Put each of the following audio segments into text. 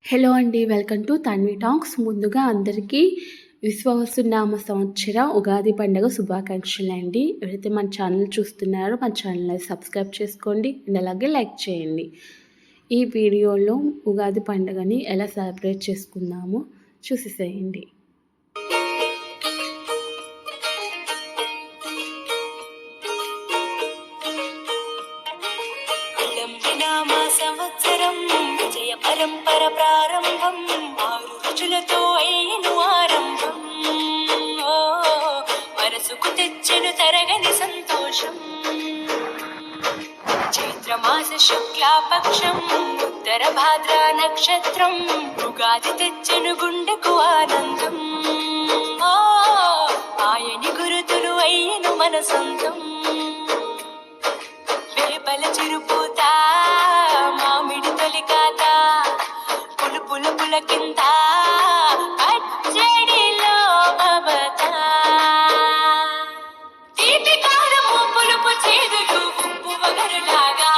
Hello అండి. Welcome to Tanvi talks. ముందుగా అందరికీ విశ్వవసునామ సంవత్సర ఉగాది పండుగ శుభాకాంక్షలండి. ఎవరైతే మన ఛానల్ చూస్తున్నారో మన ఛానల్ని సబ్స్క్రైబ్ చేసుకోండి అండ్ అలాగే లైక్ చేయండి. ఈ వీడియోలో ఉగాది పండుగని ఎలా సెలబ్రేట్ చేసుకుందామో చూసేసేయండి. సంవత్సరం విజయ పరంపర ప్రారంభం, 6 రుచులతో అయ్యను ఆరంభం. మనసుకు తెచ్చెను తరగని సంతోషం. చైత్రమాస శుక్లాపక్షం, ఉత్తర భాద్ర నక్షత్రం, ఉగాది తెచ్చెను గుండెకు ఆనందం. ఆయని గురుతులు అయ్యను మన సొంతం. వేపల చిరుపూత, మామిడి తొలికాత, పులుపుల పులకింత, పచ్చడిలో మమత. తీపి కారము పులుపు చేదులు ఉప్పు వగరులాగా,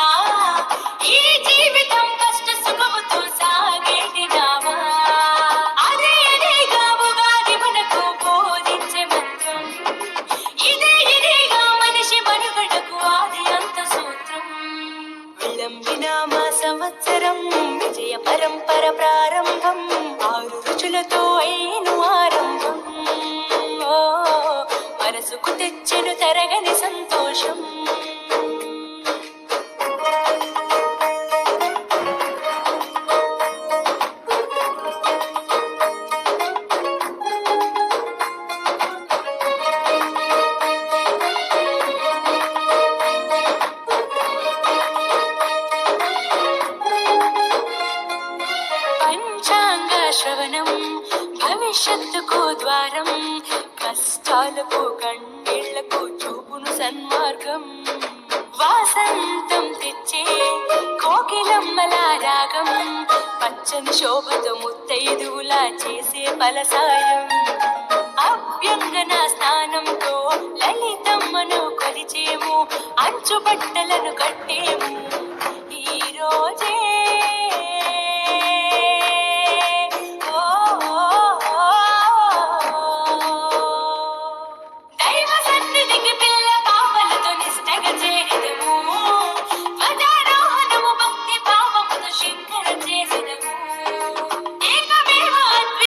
ఈ జీవితం కష్ట సుఖముతో సాగేటి నావా. అదే అదేగా ఉగాది మనకు బోధించే మంత్రం. ఇదేగా మనిషి మనుగడకు ఆది అంత సూత్రం. విళంబినామ సంవత్సరం విజయ పరంపర ప్రారంభం, 6 రుచులతో అయ్యను ఆరంభం. మనసుకు తెచ్చెను తరగని సంతోషం. పంచాంగ శ్రవణం భవిష్యత్తుకు ద్వారం, కష్టాలకు కన్నీళ్లకు చూపును సన్మార్గం. వాసంతం తెచ్చే కోకిలమ్మల రాగం, పచ్చని శోభతో ముత్తైదువులా చేసే ఫలసాయం. అభ్యంగన స్నానంతో లలితమ్మను కొలిచేము, అంచు బట్టలను కట్టేము. ఈ రోజే